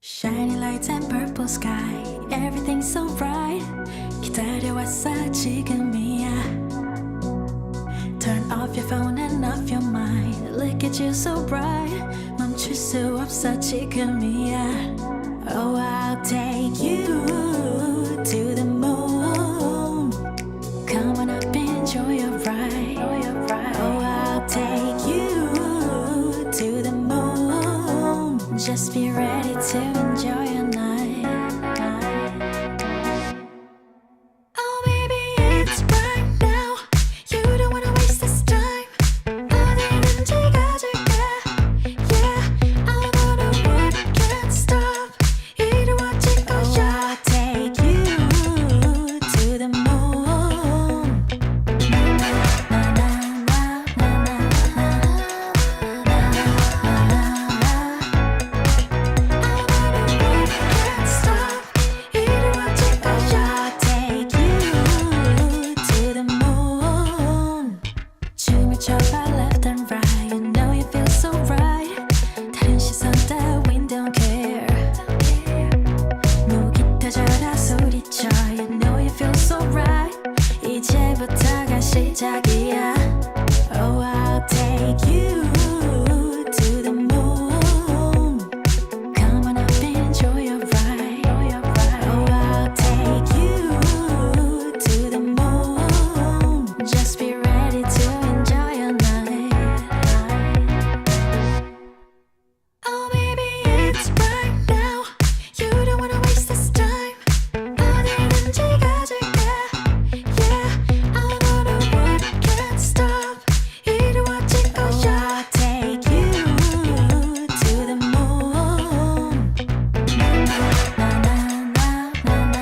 Shiny lights and purple sky, everything's so bright. 기다려왔어 지금이야. Turn off your phone and off your mind. Look at you so bright. 멈출 수 없어 지금이야. Oh, I'll take you to the moon. Come on up, enjoy your ride. Oh, I'll take you to the moon. Just be ready to enjoy your night. Oh, baby, it's right now. You don't wanna waste this time. 어디든지 가줄게. Yeah, I'll go to work, can't stop. 이루어질 거야. I'll take you to the moon. Na na na na na na na na can't stop. 이루어질 거야. Take you to the moon. 춤을 춰봐 left and right. You know you feel so right. 다른 시선 따윈 don't care. 목이 터져라 소리쳐. You know you feel so right. 이제부터가 시작이야. Oh, I'll take you to the moon. Come on up, enjoy your ride. Oh, I'll take you to the moon. Just be ready to enjoy your night. Oh, baby, it's right now. You don't wanna waste this time. 어디든지 가줄게. Yeah, I'll go to work, can't stop. 이루어질 거야. I'll take you to the moon. Na na na na na na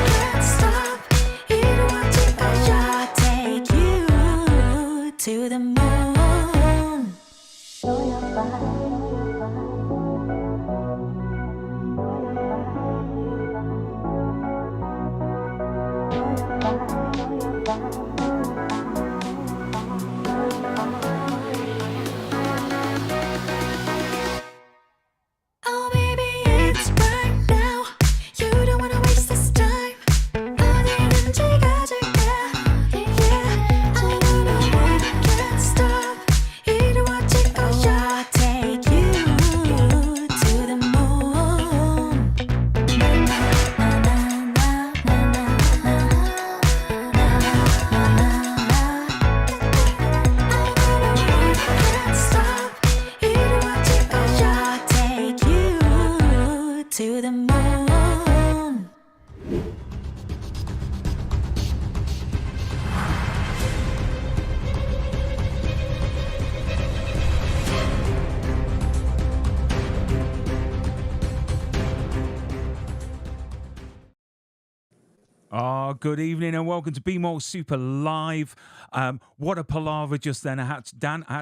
can't stop. 이루어질 거야. I'll take you to the moon. Oh, baby, it's right now. You don't wanna waste this time. 어디든지 가줄게. Yeah, I'll go to work, can't stop. 이루어질 거야. I'll take you to the moon. Na na na na na na can't stop. 이루어질 거야. I'll take you to the moon. Good evening and welcome to Be More Super Live. What a palaver just then. I had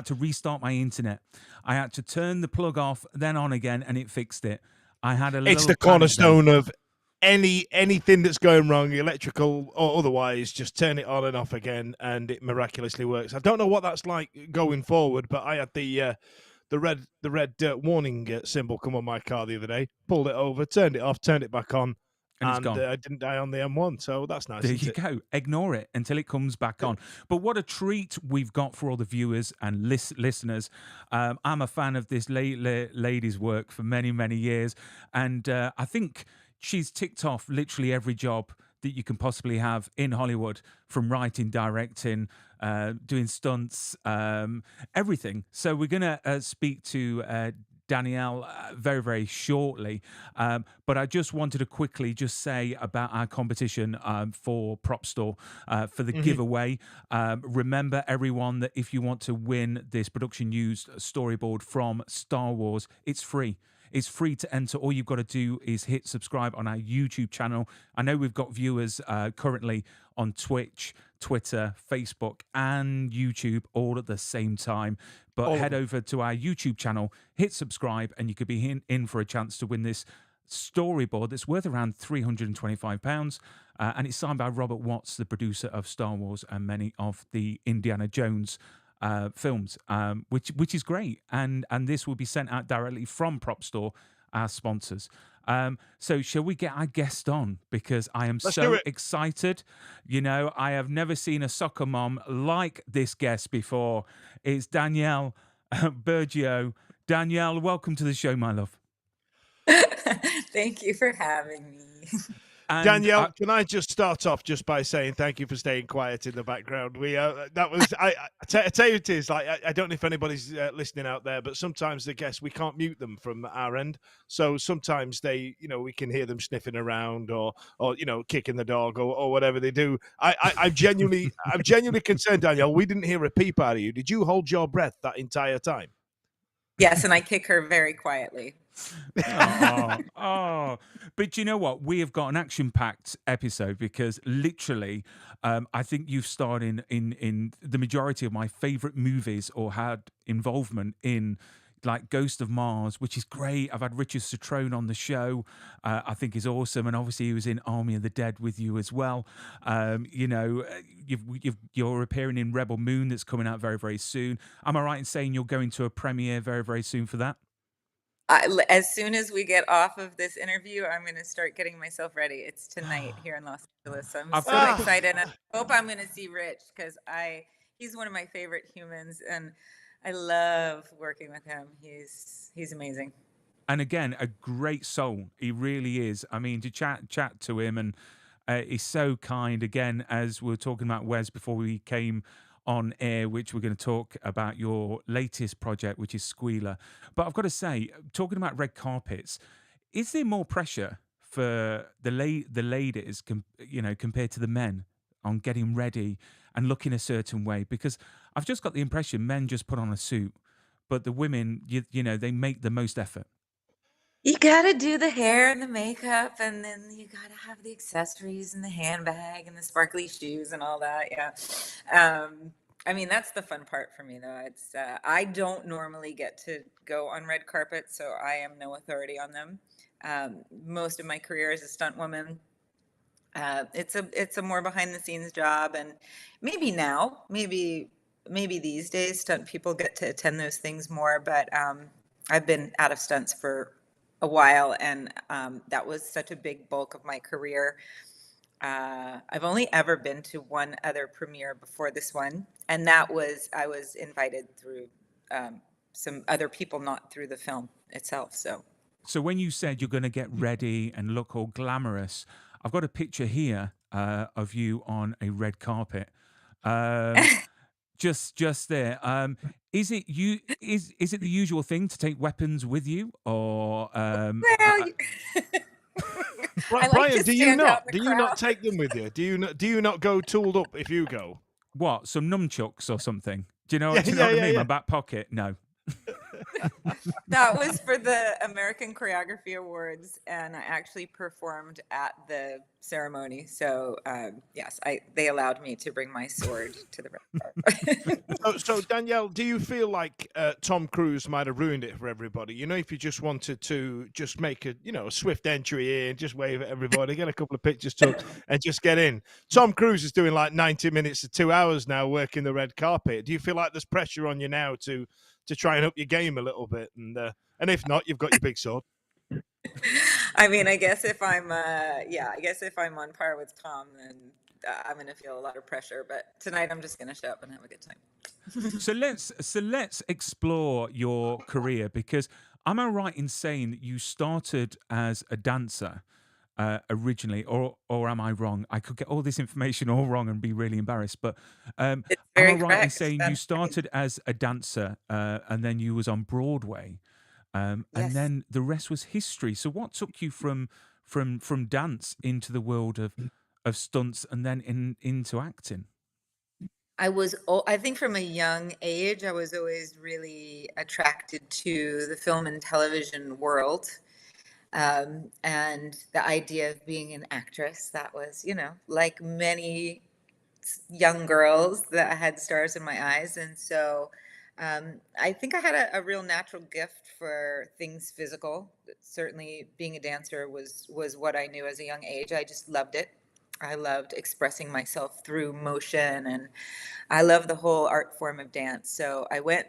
to restart my internet. I had to turn the plug off, then on again, and it fixed it. I had a little It's the panic then. cornerstone of anything that's going wrong, electrical or otherwise. Just turn it on and off again, and it miraculously works. I don't know what that's like going forward, but I had the red warning symbol come on my car the other day. Pulled it over, turned it off, turned it back on, And it's gone. I didn't die on the M1. So that's nice. There isn't you it? go. Ignore it until it comes back on. But what a treat we've got for all the viewers and listeners. I'm a fan of this lady's work for many, many years. And I think she's ticked off literally every job that you can possibly have in Hollywood, from writing, directing, doing stunts, everything. So we're going to speak to Danielle very, very shortly. But I just wanted to quickly just say about our competition for Prop Store for the giveaway. Remember, everyone, that if you want to win this production used storyboard from Star Wars, it's free. It's free to enter. All you've got to do is hit subscribe on our YouTube channel. I know we've got viewers currently on Twitch, Twitter, Facebook, and YouTube all at the same time. But head over to our YouTube channel, hit subscribe, and you could be in for a chance to win this storyboard that's worth around £325. And it's signed by Robert Watts, the producer of Star Wars and many of the Indiana Jones films, which is great, and this will be sent out directly from Prop Store, our sponsors. So shall we get our guest on, because I am Let's do so it. excited. You know, I have never seen a soccer mom like this guest before. It's Danielle Burgio. Danielle, welcome to the show, my love. Thank you for having me. And Danielle, can I just start off just by saying thank you for staying quiet in the background? We that was I tell you it is like I don't know if anybody's listening out there, but sometimes the guests, we can't mute them from our end, so sometimes they, we can hear them sniffing around or kicking the dog or whatever they do. I'm genuinely concerned, Danielle. We didn't hear a peep out of you. Did you hold your breath that entire time? Yes, and I kick her very quietly. oh, but you know what? We have got an action-packed episode, because literally, I think you've starred in the majority of my favorite movies, or had involvement in, like Ghost of Mars, which is great. I've had Richard Citrone on the show. I think is awesome, and obviously he was in Army of the Dead with you as well. You're appearing in Rebel Moon, that's coming out very, very soon. Am I right in saying you're going to a premiere very, very soon for that? As soon as we get off of this interview, I'm going to start getting myself ready. It's tonight here in Los Angeles. So I'm I've so got to excited. And I hope I'm going to see Rich, because he's one of my favorite humans, and I love working with him. He's amazing. And again, a great soul. He really is. I mean, to chat to him, and he's so kind. Again, as we were talking about Wes before we came on air, which we're going to talk about your latest project, which is Squealer. But I've got to say, talking about red carpets, is there more pressure for the ladies, compared to the men, on getting ready and looking a certain way? Because I've just got the impression men just put on a suit, but the women, they make the most effort. You got to do the hair and the makeup, and then you got to have the accessories and the handbag and the sparkly shoes and all that. Yeah. I mean, that's the fun part for me, though. It's I don't normally get to go on red carpet, so I am no authority on them. Most of my career as a stunt woman, it's a more behind the scenes job, and maybe now, maybe these days, stunt people get to attend those things more. But I've been out of stunts for a while, and that was such a big bulk of my career. I've only ever been to one other premiere before this one, and I was invited through some other people, not through the film itself. So when you said you're going to get ready and look all glamorous, I've got a picture here of you on a red carpet. Just there. Is it you? Is it the usual thing to take weapons with you, or? Well, Brian, do you not take them with you? Do you not go tooled up if you go? What? Some nunchucks or something? Do you know? Yeah, do you know what I mean? yeah. My back pocket? No. That was for the American Choreography Awards, and I actually performed at the ceremony. So yes, they allowed me to bring my sword to the red carpet. So Danielle, do you feel like Tom Cruise might have ruined it for everybody? If you just wanted to just make a swift entry in, just wave at everybody, get a couple of pictures took, and just get in. Tom Cruise is doing like 90 minutes to 2 hours now working the red carpet. Do you feel like there's pressure on you now to try and up your game a little bit, and if not, you've got your big sword? I mean, I guess if I'm on par with Tom, then I'm going to feel a lot of pressure. But tonight, I'm just going to show up and have a good time. So let's explore your career, because am I right in saying that you started as a dancer originally, or am I wrong? I could get all this information all wrong and be really embarrassed. But am It's I very right in correct. saying you started as a dancer and then you was on Broadway, and Yes. then the rest was history? So what took you from dance into the world of stunts and then into acting? I think from a young age, I was always really attracted to the film and television world. And the idea of being an actress, that was, like many young girls, that I had stars in my eyes. And so I think I had a real natural gift for things physical. Certainly being a dancer was what I knew as a young age. I just loved it. I loved expressing myself through motion, and I love the whole art form of dance. So I went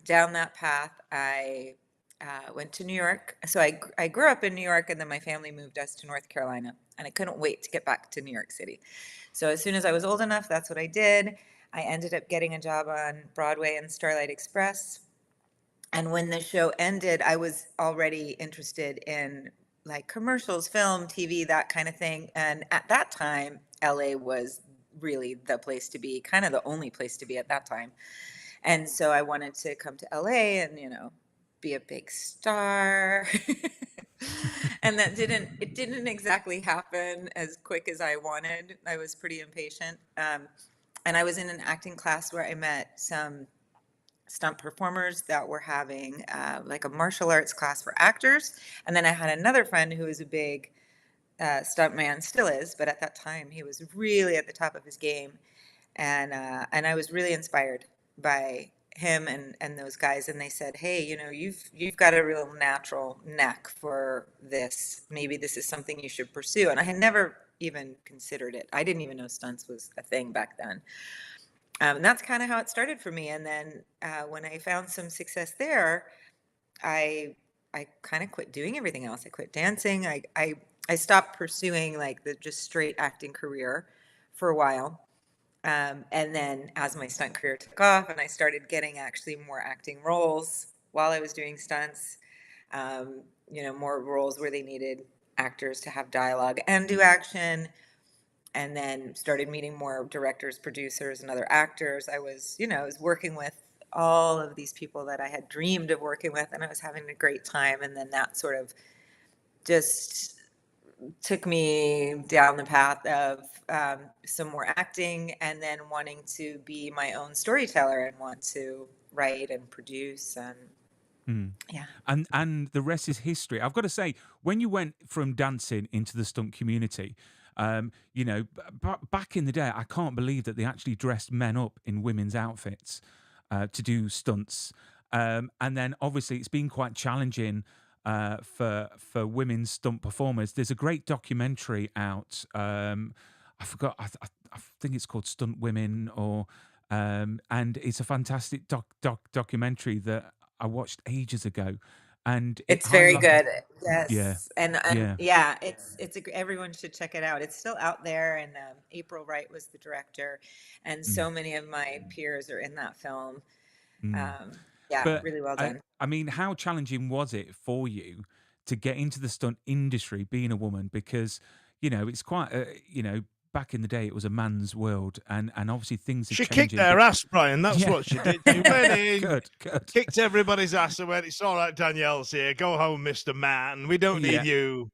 down that path. I went to New York. So I grew up in New York, and then my family moved us to North Carolina, and I couldn't wait to get back to New York City. So as soon as I was old enough, that's what I did. I ended up getting a job on Broadway and Starlight Express. And when the show ended, I was already interested in like commercials, film, TV, that kind of thing. And at that time, LA was really the place to be, kind of the only place to be at that time. And so I wanted to come to LA and, be a big star. And it didn't exactly happen as quick as I wanted. I was pretty impatient. And I was in an acting class where I met some stunt performers that were having like a martial arts class for actors. And then I had another friend who was a big stunt man, still is, but at that time he was really at the top of his game. And I was really inspired by him and those guys. And they said, hey, you've got a real natural knack for this. Maybe this is something you should pursue. And I had never even considered it. I didn't even know stunts was a thing back then. And that's kind of how it started for me. And then when I found some success there, I I kind of quit doing everything else. I quit dancing. I stopped pursuing like the just straight acting career for a while. And then as my stunt career took off and I started getting actually more acting roles while I was doing stunts, more roles where they needed actors to have dialogue and do action, and then started meeting more directors, producers, and other actors. I was working with all of these people that I had dreamed of working with, and I was having a great time. And then that sort of just took me down the path of some more acting, and then wanting to be my own storyteller and want to write and produce. And yeah. And the rest is history. I've got to say, when you went from dancing into the stunt community, back in the day, I can't believe that they actually dressed men up in women's outfits to do stunts. And then obviously it's been quite challenging for women stunt performers. There's a great documentary out. I forgot. I think it's called Stunt Women, and it's a fantastic documentary that I watched ages ago, and it It's very good. yeah, Yes. And yeah, yeah, everyone should check it out. It's still out there. And April Wright was the director. And mm, so many of my peers are in that film. mm. Um, yeah, But really well I, done. I mean, how challenging was it for you to get into the stunt industry, being a woman? Because it's quite, back in the day, it was a man's world, and obviously things are She kicked changing. their ass, Brian. That's Yeah. what she did. She went in, Good. kicked everybody's ass and went, it's all right, Danielle's here. Go home, Mr. Man. We don't Yeah. need you.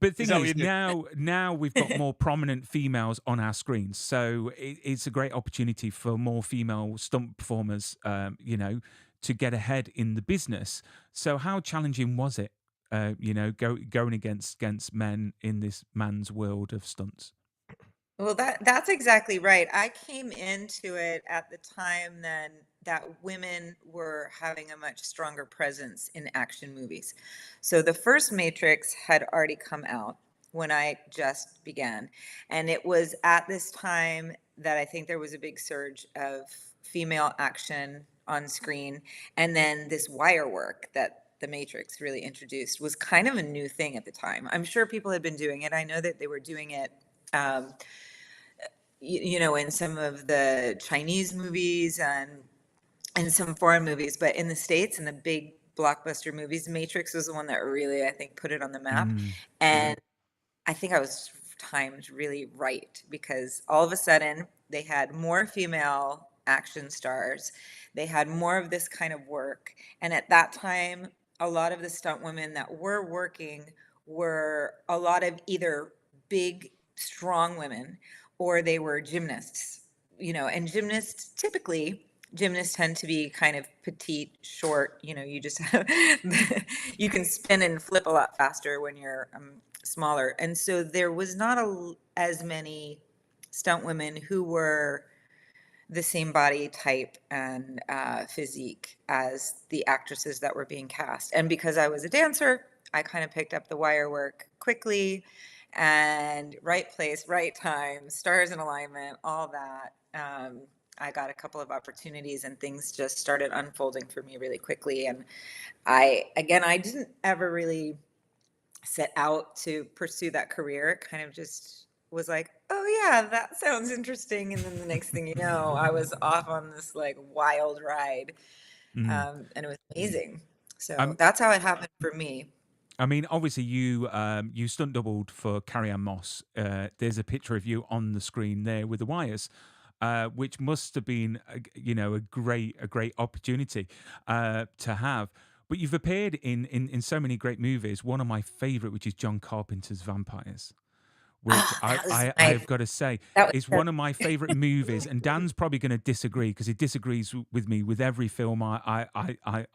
But the Is thing that what is, you did? now we've got more prominent females on our screens, so it's a great opportunity for more female stunt performers, to get ahead in the business. So, how challenging was it, going against men in this man's world of stunts? Well, that's exactly right. I came into it at the time then that women were having a much stronger presence in action movies. So the first Matrix had already come out when I just began. And it was at this time that I think there was a big surge of female action on screen. And then this wire work that the Matrix really introduced was kind of a new thing at the time. I'm sure people had been doing it. I know that they were doing it. Um, in some of the Chinese movies and some foreign movies, but in the States, in the big blockbuster movies, Matrix was the one that really, I think, put it on the map. Mm, And I think I was timed really right, because all of a sudden they had more female action stars. They had more of this kind of work. And at that time, a lot of the stunt women that were working were a lot of either big, strong women, or they were gymnasts, and gymnasts tend to be kind of petite, short, you just have, you can spin and flip a lot faster when you're smaller. And so there was not as many stunt women who were the same body type and physique as the actresses that were being cast. And because I was a dancer, I kind of picked up the wire work quickly. and right place, right time, stars in alignment, all that. I got a couple of opportunities and things just started unfolding for me really quickly. And I didn't ever really set out to pursue that career. It kind of just was like, oh yeah, that sounds interesting. And then the next thing you know, I was off on this like wild ride. Mm. And it was amazing. So Um, that's how it happened for me. I mean, obviously, you stunt doubled for Carrie Ann Moss. There's a picture of you on the screen there with the wires, which must have been, a great opportunity to have. But you've appeared in so many great movies. One of my favorite, which is John Carpenter's Vampires, which Oh, that was I've my got to say that is was one of my favorite movies. And Dan's probably going to disagree because he disagrees with me with every film I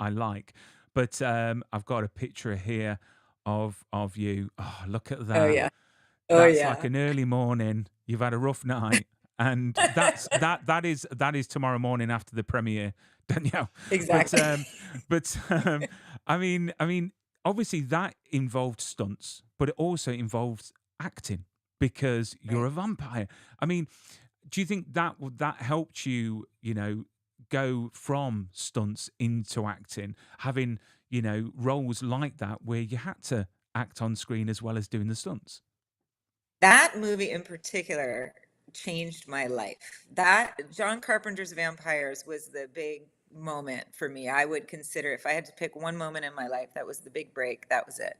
like. But I've got a picture here of you. Oh, look at oh that. yeah. Oh That's like yeah. an early morning. You've had a rough night, and that is tomorrow morning after the premiere, Danielle. But Exactly. I mean, obviously that involved stunts, but it also involved acting because you're Right. a vampire. I mean, do you think that helped you, go from stunts into acting, having roles like that where you had to act on screen as well as doing the stunts? That movie in particular changed my life. That John Carpenter's Vampires was the big moment for me. I would consider if I had to pick one moment in my life, that was the big break. That was it.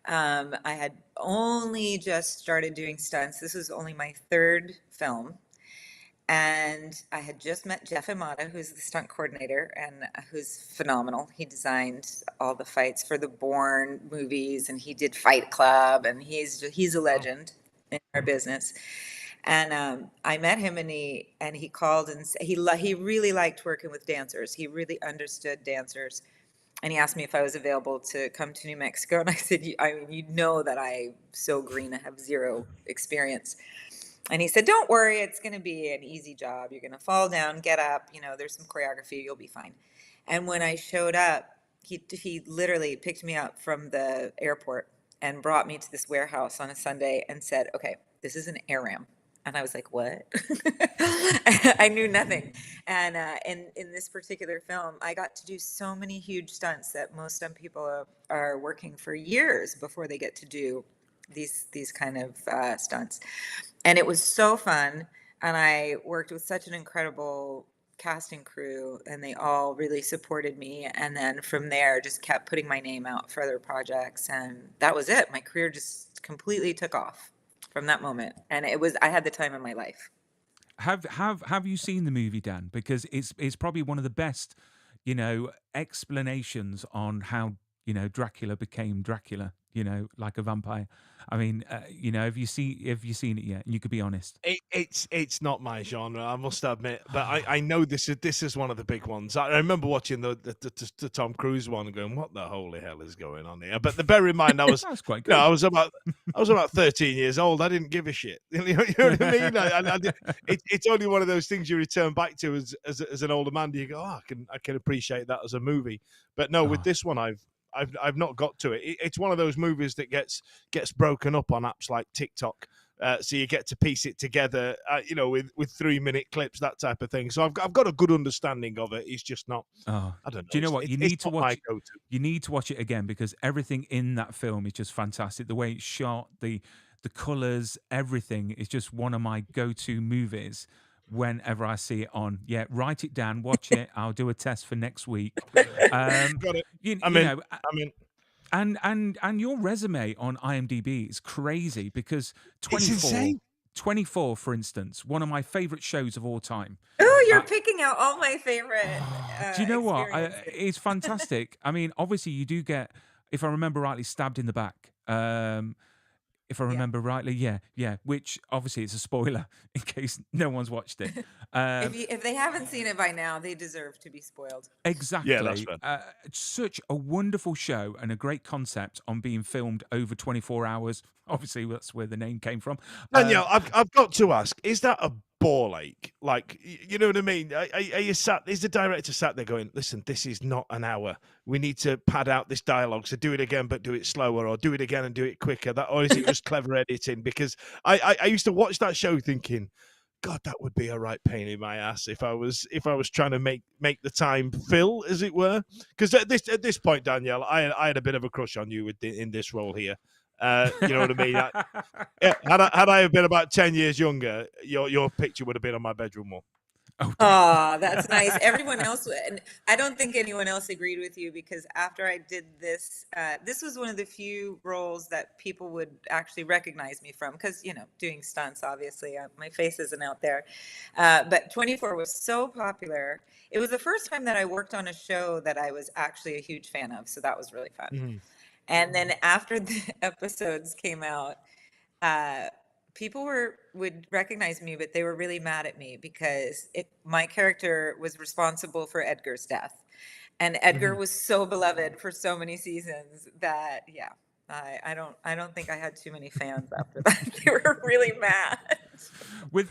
I had only just started doing stunts. This was only my third film. And I had just met Jeff Imada, who's the stunt coordinator and who's phenomenal. He designed all the fights for the Bourne movies, and he did Fight Club, and he's a Wow. legend in our business. And I met him, and he called and he really liked working with dancers. He really understood dancers, and he asked me if I was available to come to New Mexico. And I said, I mean, you know that I'm so green, I have zero experience. And he said, don't worry, it's going to be an easy job. You're going to fall down, get up, there's some choreography, you'll be fine. And when I showed up, he literally picked me up from the airport and brought me to this warehouse on a Sunday and said, okay, this is an AirRam. And I was like, what? I knew nothing. And in this particular film, I got to do so many huge stunts that most stunt people are working for years before they get to do these kind of stunts. And it was so fun. And I worked with such an incredible casting crew, and they all really supported me. And then from there, just kept putting my name out for other projects. And that was it. My career just completely took off from that moment. And I had the time of my life. Have you seen the movie, Dan? Because it's probably one of the best, explanations on how Dracula became Dracula. Like a vampire. I mean, have you seen it yet? You could be honest. It's not my genre, I must admit, but I know this is one of the big ones. I remember watching the Tom Cruise one and going, "What the holy hell is going on here?" But bear in mind, That's quite good. I was about 13 years old. I didn't give a shit. You know what I mean? It's only one of those things you return back to as an older man. You go, "Oh, I can appreciate that as a movie." But no, with Oh, this one, I've not got to it. It's one of those movies that gets broken up on apps like TikTok, so you get to piece it together, with 3-minute clips, that type of thing. So I've got a good understanding of it. It's just not. oh. I don't know. Do you know what? It's not my go-to. You need to watch it again because everything in that film is just fantastic. The way it's shot, the colors, everything is just one of my go-to movies whenever I see it on. Yeah, write it down, watch it. I'll do a test for next week. Got it. You, I'm you in. know, I'm in. and your resume on IMDb is crazy because It's insane. 24, for instance, one of my favorite shows of all time. Oh, you're Uh, picking out all my favorite do you know what? experiences. It's fantastic. I mean, obviously, you do get, if I remember rightly, stabbed in the back. If I Yeah. remember rightly, yeah. Which obviously it's a spoiler in case no one's watched it. If they haven't seen it by now, they deserve to be spoiled. Yeah, that's Exactly. fair. Such a wonderful show and a great concept on being filmed over 24 hours. Obviously, that's where the name came from. Danielle, I've got to ask: is that a ball ache. Like, you know what I mean? Are you sat? Is the director sat there going, "Listen, this is not an hour. We need to pad out this dialogue. So do it again, but do it slower, or do it again and do it quicker." Or is it just clever editing? Because I used to watch that show thinking, God, that would be a right pain in my ass if I was trying to make the time fill, as it were. Because at this point, Danielle, I had a bit of a crush on you in this role here. You know what I mean? Yeah, had I been about 10 years younger, your picture would have been on my bedroom wall. Oh, that's nice. Everyone else, and I don't think anyone else agreed with you, because after I did this, this was one of the few roles that people would actually recognize me from, because, you know, doing stunts, obviously, my face isn't out there. But 24 was so popular. It was the first time that I worked on a show that I was actually a huge fan of. So that was really fun. Mm-hmm. And then after the episodes came out, people would recognize me, but they were really mad at me because my character was responsible for Edgar's death, and Edgar was so beloved for so many seasons that I don't think I had too many fans after that. They were really mad.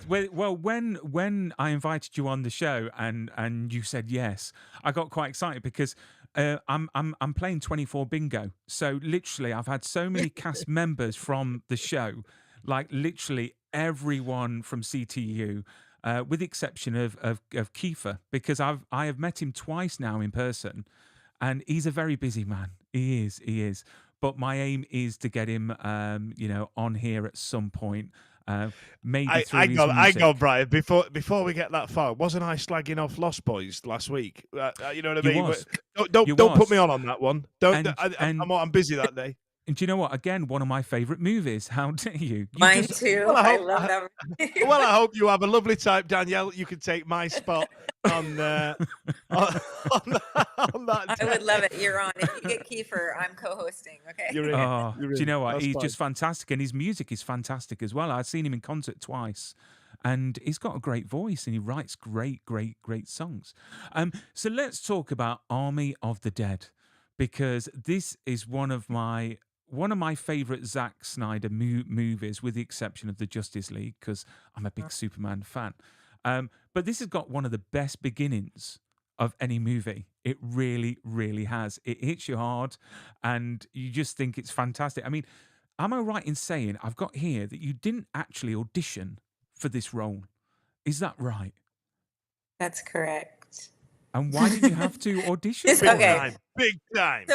Well, when I invited you on the show and you said yes, I got quite excited because I'm playing 24 bingo. So literally, I've had so many cast members from the show, like literally everyone from CTU, with the exception of Kiefer, because I have met him twice now in person, and he's a very busy man. He is. But my aim is to get him, on here at some point. Maybe through his music. I go, Brian. Before we get that far, wasn't I slagging off Lost Boys last week? You know what I mean? Was. Don't put me on that one. I'm busy that day. And do you know what? Again, one of my favorite movies. How dare you? Mine too. Well, I love that movie. Well, I hope you have a lovely time, Danielle. You can take my spot on that. I would love it. You're on. If you get Kiefer, I'm co-hosting. Okay. You're in. Do you know what? That's He's fine. just fantastic, and his music is fantastic as well. I've seen him in concert twice, and he's got a great voice, and he writes great songs. So let's talk about Army of the Dead, because this is one of my favorite Zack Snyder movies, with the exception of the Justice League, because I'm a big Superman fan. But this has got one of the best beginnings of any movie. It really, really has. It hits you hard, and you just think it's fantastic. I mean, am I right in saying I've got here that you didn't actually audition for this role? Is that right? That's correct. And why did you have to audition for Okay. it? Big time.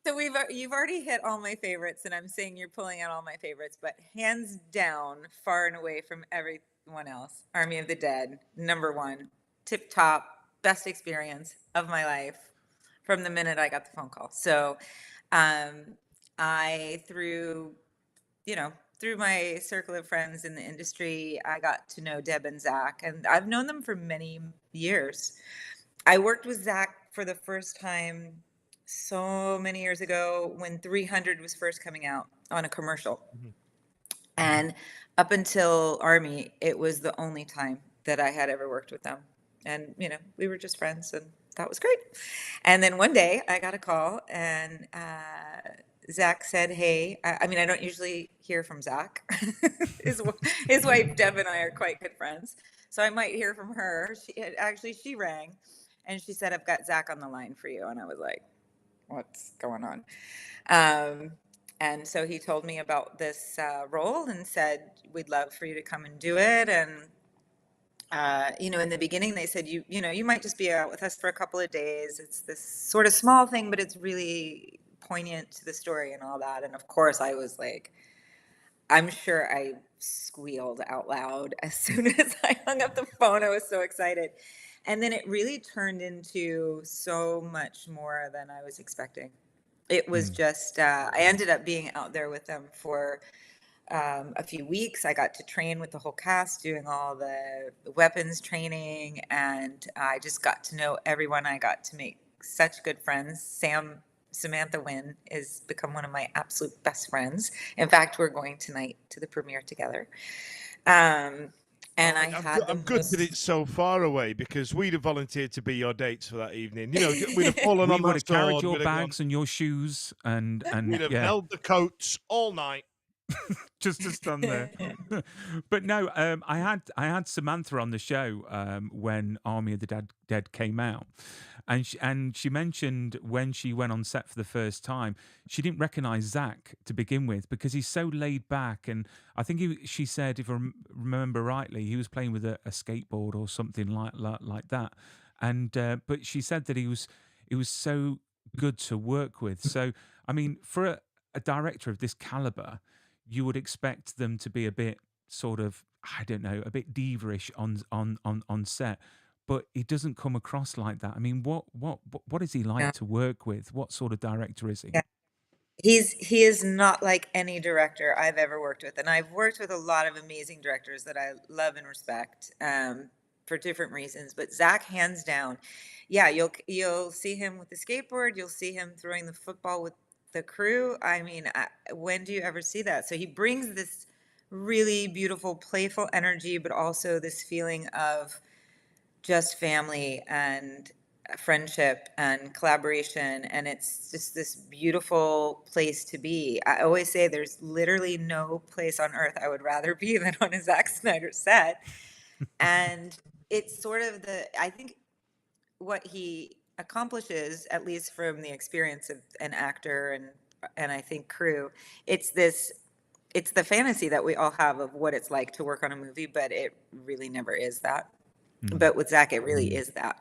So you've already hit all my favorites, and I'm saying you're pulling out all my favorites, but hands down, far and away from everyone else, Army of the Dead, #1, tip top, best experience of my life from the minute I got the phone call. So, I through my circle of friends in the industry, I got to know Deb and Zack, and I've known them for many years. I worked with Zack for the first time so many years ago when 300 was first coming out on a commercial. And up until Army, it was the only time that I had ever worked with them. And, we were just friends, and that was great. And then one day I got a call, and Zack said, hey, I don't usually hear from Zack. His wife, Deb, and I are quite good friends. So I might hear from her. She rang, and she said, I've got Zack on the line for you. And I was like, what's going on? And so he told me about this role and said, we'd love for you to come and do it. And, in the beginning, they said, you might just be out with us for a couple of days. It's this sort of small thing, but it's really poignant to the story and all that. And of course, I was like, I'm sure I squealed out loud as soon as I hung up the phone. I was so excited. And then it really turned into so much more than I was expecting. It was just, I ended up being out there with them for a few weeks. I got to train with the whole cast, doing all the weapons training, and I just got to know everyone. I got to make such good friends. Samantha Wynn has become one of my absolute best friends. In fact, we're going tonight to the premiere together. And I'm good that it's so far away, because we'd have volunteered to be your dates for that evening. We'd have fallen on would that have carried sword, your bags and your shoes, and we'd have held the coats all night. Just a stun there. But no, I had Samantha on the show when Army of the Dead came out, and she mentioned when she went on set for the first time, she didn't recognize Zack to begin with because he's so laid back, and I think she said, if I remember rightly, he was playing with a skateboard or something like that, and but she said that he was so good to work with. So I mean, for a director of this caliber, you would expect them to be a bit sort of, I don't know, a bit diva-ish on set, but he doesn't come across like that. I mean, what is he like Yeah. to work with? What sort of director is he? Yeah. He is not like any director I've ever worked with, and I've worked with a lot of amazing directors that I love and respect, for different reasons. But Zach, hands down, yeah, you'll see him with the skateboard, you'll see him throwing the football with the crew. I mean, when do you ever see that? So he brings this really beautiful, playful energy, but also this feeling of just family and friendship and collaboration, and it's just this beautiful place to be. I always say there's literally no place on earth I would rather be than on a Zack Snyder set. And it's sort of I think what he accomplishes, at least from the experience of an actor and I think crew, it's the fantasy that we all have of what it's like to work on a movie, but it really never is that. But with Zach, it really is that.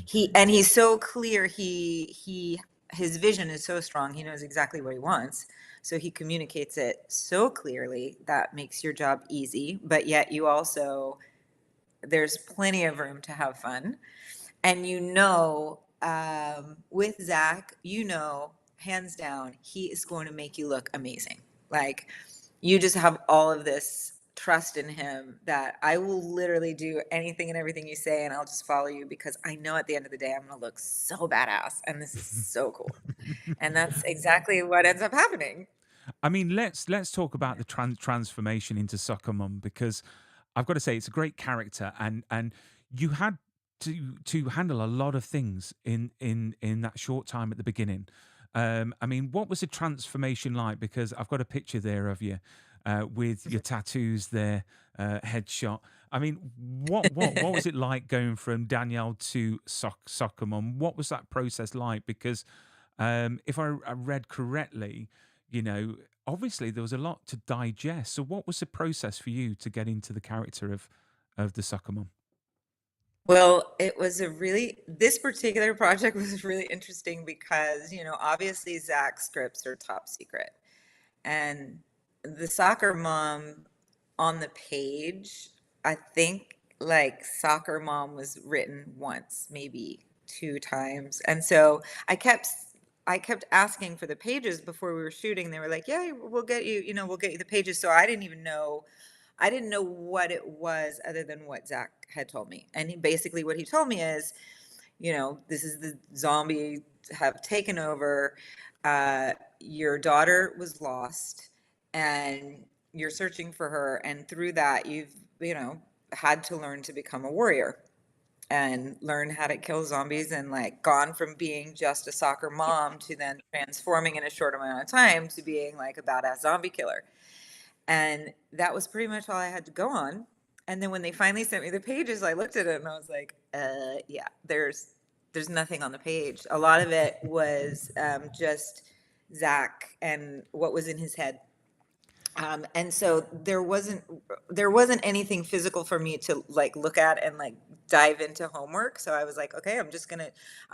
He's so clear. His vision is so strong. He knows exactly what he wants. So he communicates it so clearly that makes your job easy. But yet there's plenty of room to have fun. And with Zach, hands down, he is going to make you look amazing. Like, you just have all of this trust in him that I will literally do anything and everything you say, and I'll just follow you because I know at the end of the day I'm going to look so badass, and this is so cool. And that's exactly what ends up happening. I mean, let's talk about the transformation into Soccer Mum, because I've got to say it's a great character, and you had to handle a lot of things in that short time at the beginning. I mean, what was the transformation like? Because I've got a picture there of you with your tattoos there, headshot. I mean, what was it like going from Danielle to Soccer Mum? What was that process like? Because if I read correctly, obviously there was a lot to digest. So what was the process for you to get into the character of the Soccer Mum? Well, this particular project was really interesting because, obviously Zach's scripts are top secret. And the Soccer Mom on the page, I think like Soccer Mom was written once, maybe 2 times. And so I kept asking for the pages before we were shooting. They were like, "Yeah, we'll get you, we'll get you the pages." So I didn't know what it was other than what Zach had told me. And basically what he told me is, this is the zombie have taken over. Your daughter was lost and you're searching for her. And through that, you've, had to learn to become a warrior and learn how to kill zombies, and like gone from being just a soccer mom to then transforming in a short amount of time to being like a badass zombie killer. And that was pretty much all I had to go on. And then when they finally sent me the pages, I looked at it and I was like, yeah, there's nothing on the page. A lot of it was just Zach and what was in his head. And so there wasn't anything physical for me to like look at and like dive into homework. So I was like, okay, I'm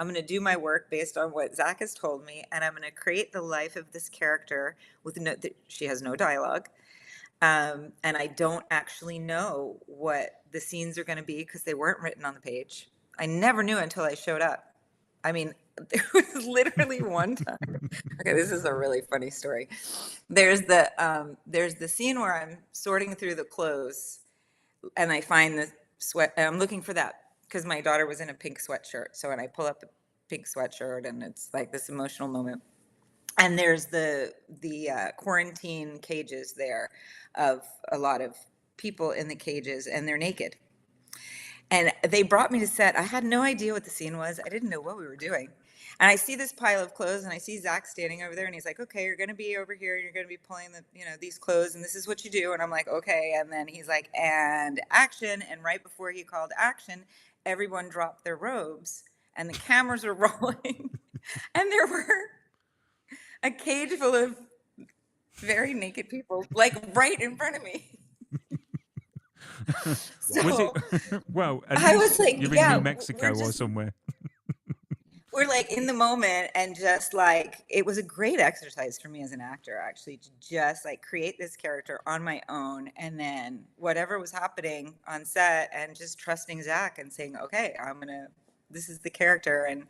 gonna do my work based on what Zach has told me, and I'm gonna create the life of this character with she has no dialogue. And I don't actually know what the scenes are going to be because they weren't written on the page. I never knew until I showed up. I mean, there was literally one time. Okay, this is a really funny story. There's the scene where I'm sorting through the clothes and I find the sweat. And I'm looking for that because my daughter was in a pink sweatshirt. So when I pull up the pink sweatshirt, and it's like this emotional moment. And there's the quarantine cages there of a lot of people in the cages, and they're naked. And they brought me to set. I had no idea what the scene was. I didn't know what we were doing. And I see this pile of clothes, and I see Zack standing over there, and he's like, "Okay, you're gonna be over here, and you're gonna be pulling these clothes, and this is what you do." And I'm like, "Okay." And then he's like, "And action." And right before he called action, everyone dropped their robes, and the cameras were rolling, and there were a cage full of very naked people, like right in front of me. So Was it? Well, at I least was like, you're in yeah, New Mexico or somewhere. we're like in the moment, and just like it was a great exercise for me as an actor, actually, to just like create this character on my own, and then whatever was happening on set, and just trusting Zack and saying, "Okay, this is the character." And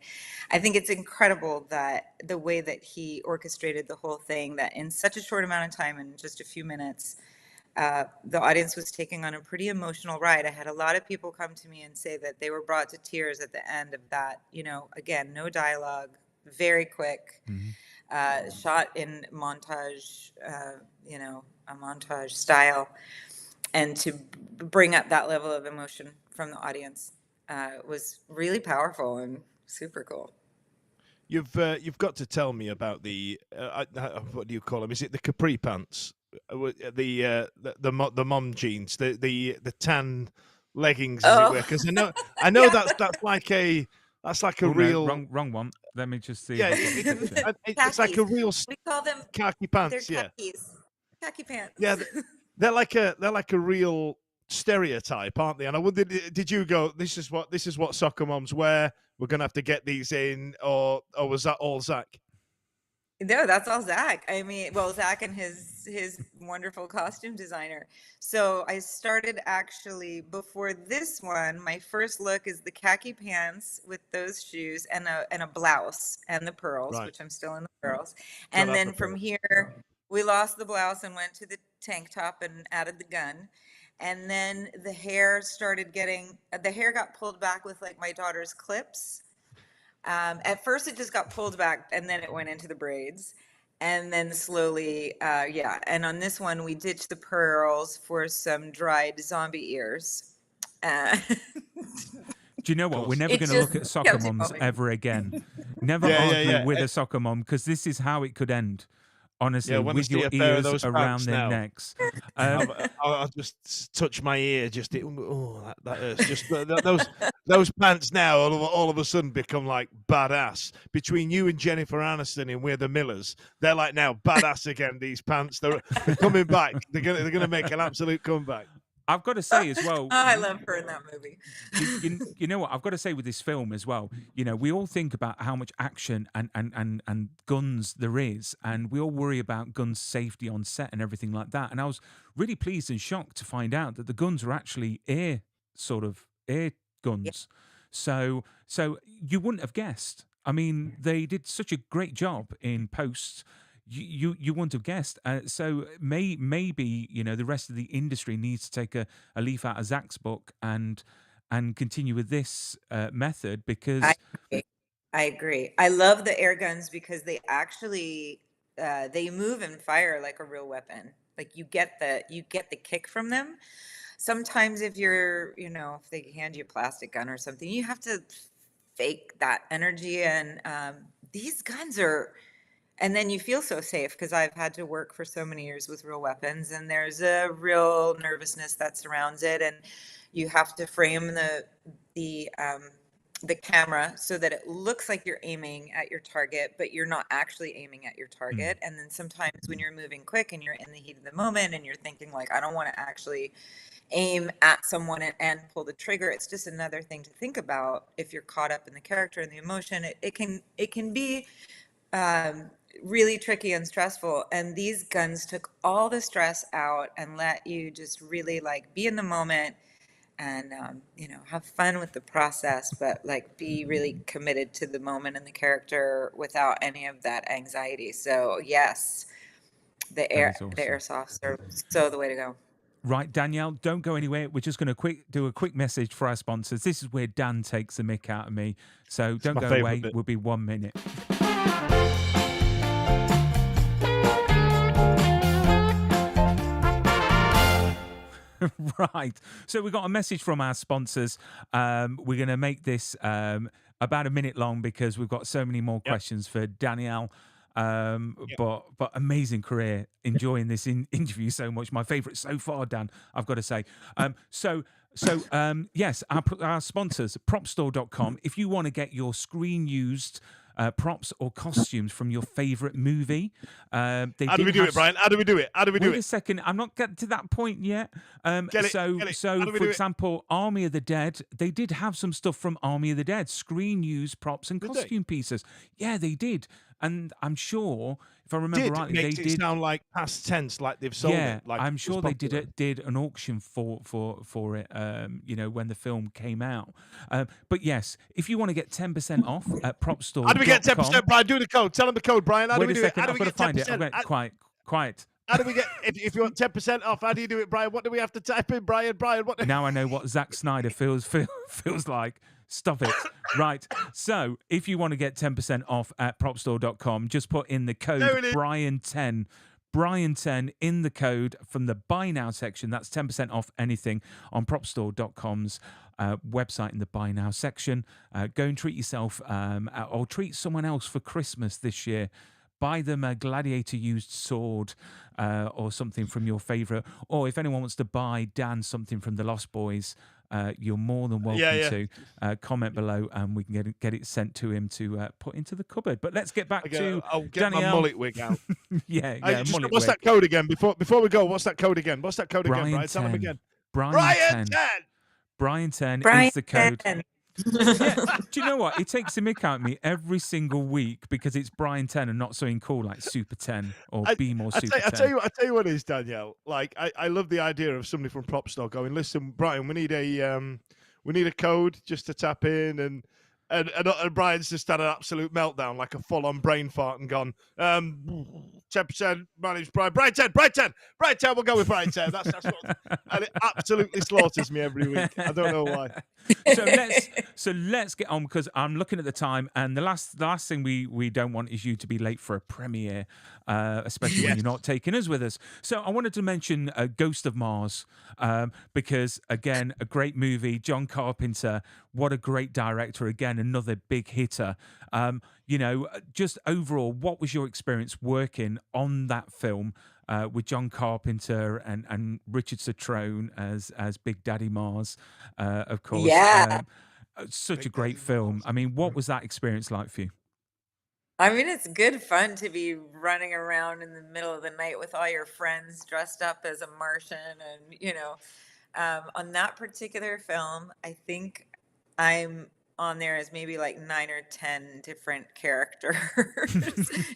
I think it's incredible that the way that he orchestrated the whole thing, that in such a short amount of time, in just a few minutes, the audience was taking on a pretty emotional ride. I had a lot of people come to me and say that they were brought to tears at the end of that. Again, no dialogue, very quick, shot in montage, a montage style, and to bring up that level of emotion from the audience was really powerful and super cool. You've got to tell me about the what do you call them? Is it the capri pants? The mom jeans, the tan leggings, as it were? Because I know Yeah. that's like a Oh, no, real wrong one. Let me just see. yeah. if I've got the picture. It's like a real We call them, khaki they're pants. Yeah, khaki pants. yeah. They're like a real stereotype, aren't they? And I wondered, did you go, this is what soccer moms wear? We're gonna have to get these in, or was that all Zack? No, that's all Zack. I mean, well, Zack and his wonderful costume designer. So I started actually before this one. My first look is the khaki pants with those shoes and a blouse and the pearls, Right. which I'm still in the pearls. Got And out then the from pearls. here, we lost the blouse and went to the tank top and added the gun. And then the hair got pulled back with like my daughter's clips. At first it just got pulled back, and then it went into the braids, and then slowly, yeah. And on this one, we ditched the pearls for some dried zombie ears. Do you know what? We're never It's going to look just at soccer kept moms evolving. ever again. Never Yeah, yeah, argue yeah. with a soccer mom, because this is how it could end. Honestly, Yeah, when I with see your a pair of ears those around pants their now, necks. I'll just touch my ear. That hurts. Just those pants now all of a sudden become like badass. Between you and Jennifer Aniston in We're the Millers, they're like now badass again. These pants, they're coming back. They're gonna make an absolute comeback. I've got to say as well. I love her in that movie. You know what? I've got to say with this film as well, we all think about how much action and guns there is, and we all worry about gun safety on set and everything like that. And I was really pleased and shocked to find out that the guns are actually air guns. So you wouldn't have guessed. I mean, they did such a great job in post. You wouldn't have guessed. So maybe the rest of the industry needs to take a leaf out of Zack's book and continue with this method, because I agree. I love the air guns because they actually they move and fire like a real weapon. Like you get the kick from them. Sometimes if if they hand you a plastic gun or something, you have to fake that energy. And these guns are. And then you feel so safe, because I've had to work for so many years with real weapons, and there's a real nervousness that surrounds it, and you have to frame the camera so that it looks like you're aiming at your target, but you're not actually aiming at your target. And then sometimes when you're moving quick and you're in the heat of the moment and you're thinking like, I don't want to actually aim at someone and pull the trigger. It's just another thing to think about if you're caught up in the character and the emotion. It can be really tricky and stressful, and these guns took all the stress out and let you just really like be in the moment and have fun with the process, but like be really committed to the moment and the character without any of that anxiety. So yes, the awesome. airsofts are so the way to go. Right, Danielle, don't go anywhere. We're just going to do a quick message for our sponsors. This is where Dan takes the mick out of me, so don't go away. We'll be 1 minute. Right. So we got a message from our sponsors. We're going to make this about a minute long because we've got so many more questions for Danielle. But amazing career. Enjoying this interview so much. My favourite so far, Dan. I've got to say. Yes, our sponsors, propstore.com. If you want to get your screen used props or costumes from your favourite movie. How do we do it, Brian? How do we do it? Wait a second, I'm not getting to that point yet. Get it. So for example, Army of the Dead, they did have some stuff from Army of the Dead, screen used props and costume pieces. Yeah, they did. And I'm sure, if I remember rightly, makes they it did sound like past tense, like they've sold it. Like I'm sure they did an auction for it. When the film came out. But yes, if you want to get 10% off at PropStore. How do we get 10%, Brian? Do the code. Tell them the code, Brian. How do we do it? How do we get 10%? Quiet. How do we get if you want 10% off? How do you do it, Brian? What do we have to type in, Brian? What? Now I know what Zack Snyder feels like. Stop it. Right. So if you want to get 10% off at propstore.com, just put in the code Brian10. Brian10 in the code from the buy now section. That's 10% off anything on propstore.com's website in the buy now section. Go and treat yourself or treat someone else for Christmas this year. Buy them a gladiator used sword or something from your favourite. Or if anyone wants to buy Dan something from the Lost Boys, you're more than welcome to comment below and we can get it sent to him to put into the cupboard. But let's get back to I'll get Danielle. my mullet wig out. Mullet what's wig. that code again? Before we go, what's that code again? Brian, tell him again. Brian 10. Brian 10 is the code. Yeah. Do you know what? It takes a mick out of me every single week because it's Brian 10 and not something cool like Super 10 or Be More Super 10. I tell you what it is, Danielle. Like I love the idea of somebody from Prop Store going, listen, Brian, we need a code just to tap in and Brian's just had an absolute meltdown, like a full-on brain fart and gone, 10%, my name's Brian. Brian 10, we'll go with Brian 10. That's what, and it absolutely slaughters me every week. I don't know why. So let's get on because I'm looking at the time and the last thing we don't want is you to be late for a premiere, especially when you're not taking us with us. So I wanted to mention Ghost of Mars because again, a great movie, John Carpenter, what a great director, again, another big hitter. Just overall, what was your experience working on that film with John Carpenter and Richard Citrone as Big Daddy Mars, of course? Yeah. Such a great film. I mean, what was that experience like for you? I mean, it's good fun to be running around in the middle of the night with all your friends dressed up as a Martian. And, on that particular film, I think I'm on there as maybe like 9 or 10 different characters.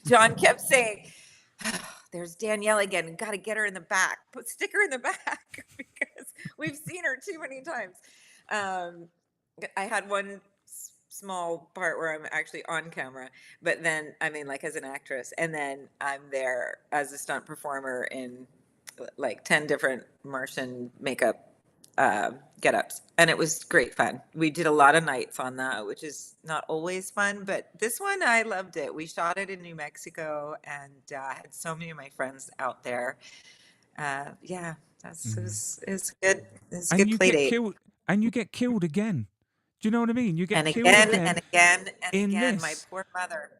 John kept saying, there's Danielle again. Got to get her in the back. Stick her in the back because we've seen her too many times. I had one small part where I'm actually on camera, but then, like as an actress, and then I'm there as a stunt performer in like 10 different Martian makeup get-ups, and it was great fun. We did a lot of nights on that, which is not always fun, but this one I loved it. We shot it in New Mexico, and I had so many of my friends out there. It's good. It's a good play date. And you get killed again. Do you know what I mean? You get killed again. This. My poor mother.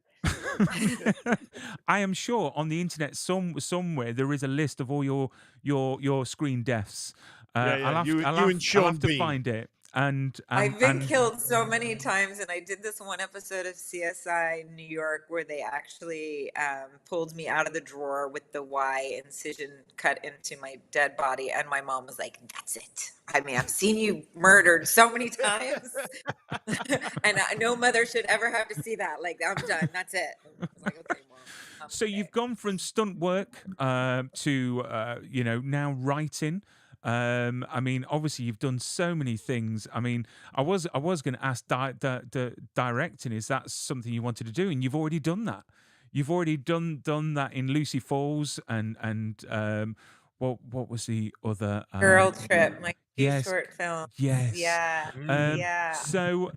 I am sure on the internet somewhere there is a list of all your screen deaths. I'll have to find it. And I've been killed so many times, and I did this one episode of CSI New York where they actually pulled me out of the drawer with the Y incision cut into my dead body, and my mom was like, "That's it. I've seen you murdered so many times, and no mother should ever have to see that. Like, I'm done. That's it." I was like, "Okay, Mom." So you've gone from stunt work to now writing. Obviously you've done so many things. I was going to ask directing. Is that something you wanted to do? And you've already done that. You've already done that in Lucy Falls and what was the other Girl Trip, my short film. Yes. Yeah. So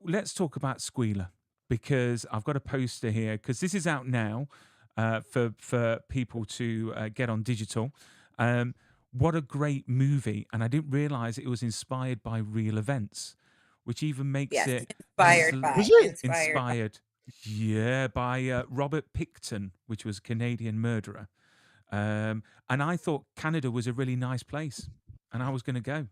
let's talk about Squealer because I've got a poster here because this is out now for people to get on digital. what a great movie. And I didn't realize it was inspired by real events, which even makes Yes, it inspired by, Was it? inspired by. inspired. Yeah, by Robert Picton, which was a Canadian murderer. And I thought Canada was a really nice place, and I was going to go.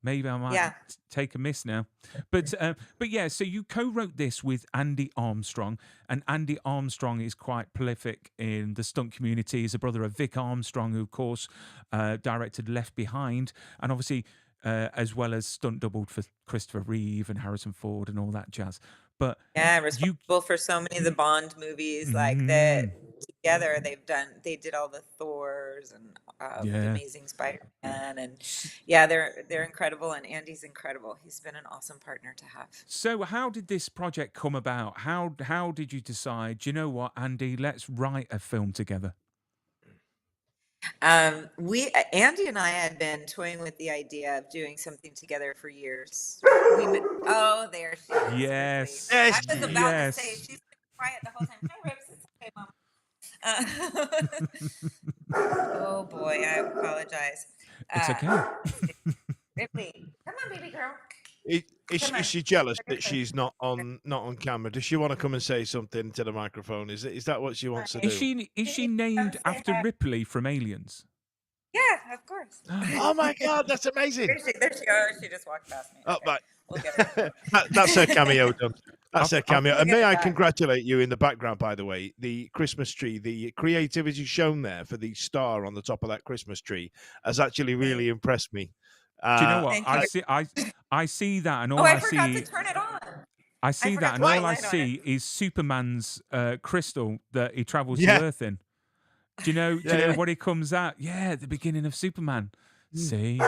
Maybe I might Yeah. take a miss now, but yeah. So you co-wrote this with Andy Armstrong, and Andy Armstrong is quite prolific in the stunt community. He's a brother of Vic Armstrong, who of course directed Left Behind, and obviously as well as stunt doubled for Christopher Reeve and Harrison Ford and all that jazz. But Yeah, you, responsible for so many of the Bond movies, like that mm, together they did all the Thors and the yeah. Amazing Spider-Man, and yeah, they're incredible, and Andy's incredible. He's been an awesome partner to have. So how did this project come about? How did you decide, you know what, Andy, let's write a film together? We Andy and I had been toying with the idea of doing something together for years. Oh, there she is. Ripley. Yes. I Yes. was about to say Yes. she's been quiet the whole time. Hi, Rips. It's okay, Mom. Oh boy, I apologize. It's okay. Ripley, come on, baby girl. Is Come on. she jealous that she's not on camera? Does she want to come and say something to the microphone? Is that what she wants to do? Is she named say after hi. Ripley from Aliens? Yeah, of course. Oh my God, that's amazing! There she goes. She just walked past me. Oh, Okay, right. we'll get her. That's her cameo done. That's her cameo. And We'll may get I that. congratulate you in the background, by the way, the Christmas tree, the creativity shown there for the star on the top of that Christmas tree has actually really impressed me. Do you know what? Thank you. I see that, and all Oh, I I forgot see to turn it on. I see forgot that, and to all put I light on see is Superman's crystal that he travels Yeah. to Earth in. Do you know? Do you Yeah, know yeah. what he comes at? Yeah, at the beginning of Superman. See,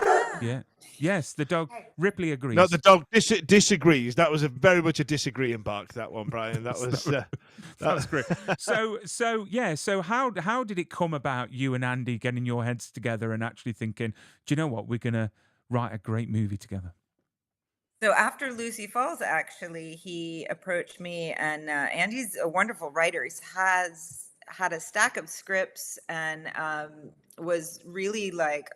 yeah, yes, the dog Ripley agrees. No, the dog disagrees. That was very much a disagreeing bark. That one, Brian. That was That's great. So yeah. So how did it come about, you and Andy getting your heads together and actually thinking, do you know what, we're gonna write a great movie together? So after Lucy Falls, actually, he approached me, and Andy's a wonderful writer. He has had a stack of scripts, and was really like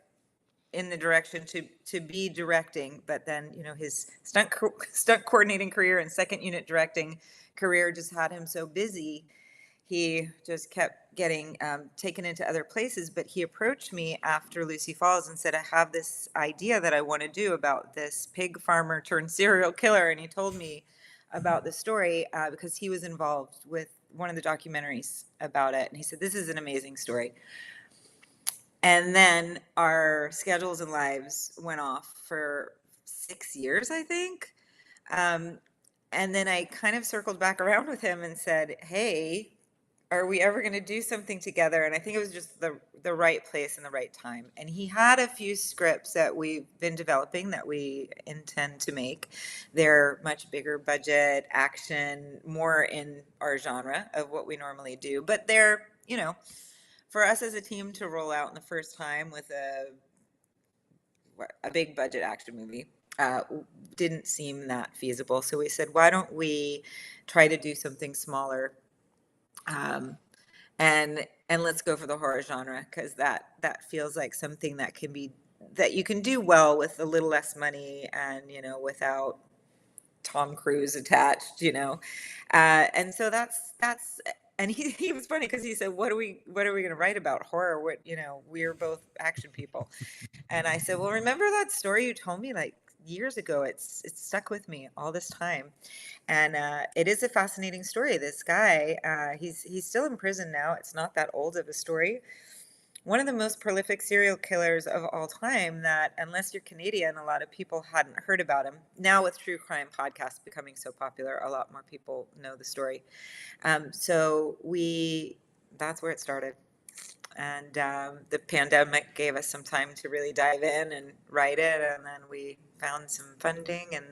in the direction to be directing. But then, you know, his stunt coordinating career and second unit directing career just had him so busy. He just kept getting taken into other places. But he approached me after Lucy Falls and said, I have this idea that I want to do about this pig farmer turned serial killer. And he told me about the story because he was involved with one of the documentaries about it. And he said, this is an amazing story. And then our schedules and lives went off for 6 years, I think. And then I kind of circled back around with him and said, hey, are we ever going to do something together? And I think it was just the right place and the right time. And he had a few scripts that we've been developing that we intend to make. They're much bigger budget, action, more in our genre of what we normally do. But they're, you know, for us as a team to roll out in the first time with a big budget action movie didn't seem that feasible. So we said, why don't we try to do something smaller? And let's go for the horror genre, because that feels like something that you can do well with a little less money and, you know, without Tom Cruise attached, you know. And so that's and he was funny because he said, what are we going to write about? Horror? What, you know, we're both action people. And I said, well, remember that story you told me like years ago? It's stuck with me all this time. And it is a fascinating story. This guy, he's still in prison now. It's not that old of a story. One of the most prolific serial killers of all time that, unless you're Canadian, a lot of people hadn't heard about him. Now with true crime podcasts becoming so popular, a lot more people know the story. So that's where it started. And the pandemic gave us some time to really dive in and write it. And then we found some funding, and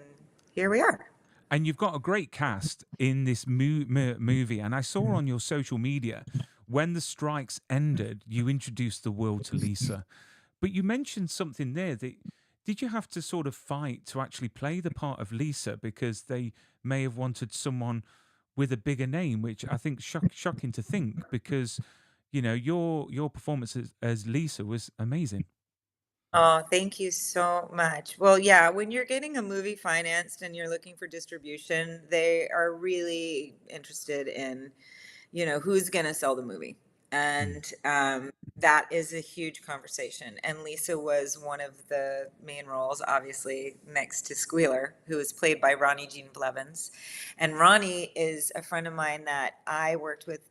here we are. And you've got a great cast in this movie. And I saw on your social media, when the strikes ended, you introduced the world to Lisa. But you mentioned something there that, did you have to sort of fight to actually play the part of Lisa because they may have wanted someone with a bigger name, which I think shocking to think, because, you know, your performance as Lisa was amazing. Oh, thank you so much. Well, yeah, when you're getting a movie financed and you're looking for distribution, they are really interested in, who's going to sell the movie. And that is a huge conversation. And Lisa was one of the main roles, obviously, next to Squealer, who was played by Ronnie Jean Blevins. And Ronnie is a friend of mine that I worked with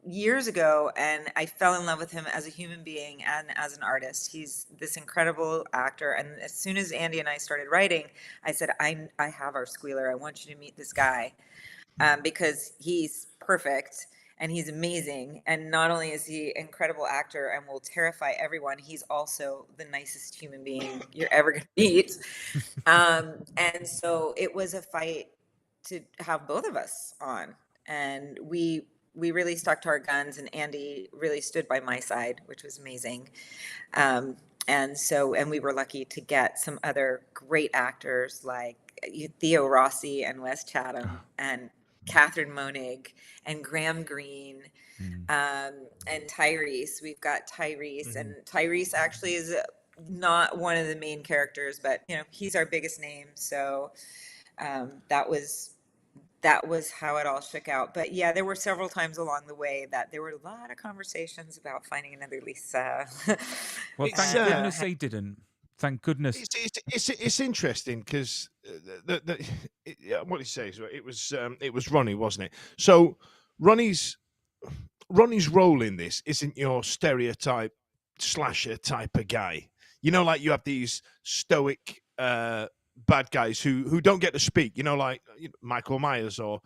years ago, and I fell in love with him as a human being and as an artist. He's this incredible actor. And as soon as Andy and I started writing, I said, I have our Squealer. I want you to meet this guy, because he's perfect and he's amazing. And not only is he an incredible actor and will terrify everyone, he's also the nicest human being you're ever going to meet. And so it was a fight to have both of us on. And we really stuck to our guns, and Andy really stood by my side, which was amazing. And we were lucky to get some other great actors like Theo Rossi and Wes Chatham and Catherine Monig and Graham Greene, and Tyrese. We've got Tyrese, and Tyrese actually is not one of the main characters, but he's our biggest name. So that was how it all shook out. But yeah, there were several times along the way that there were a lot of conversations about finding another Lisa. Well, thank goodness they didn't. Thank goodness. It's interesting because what did he say? It was Ronnie, wasn't it? So Ronnie's role in this isn't your stereotype slasher type of guy. Like you have these stoic bad guys who don't get to speak, like Michael Myers or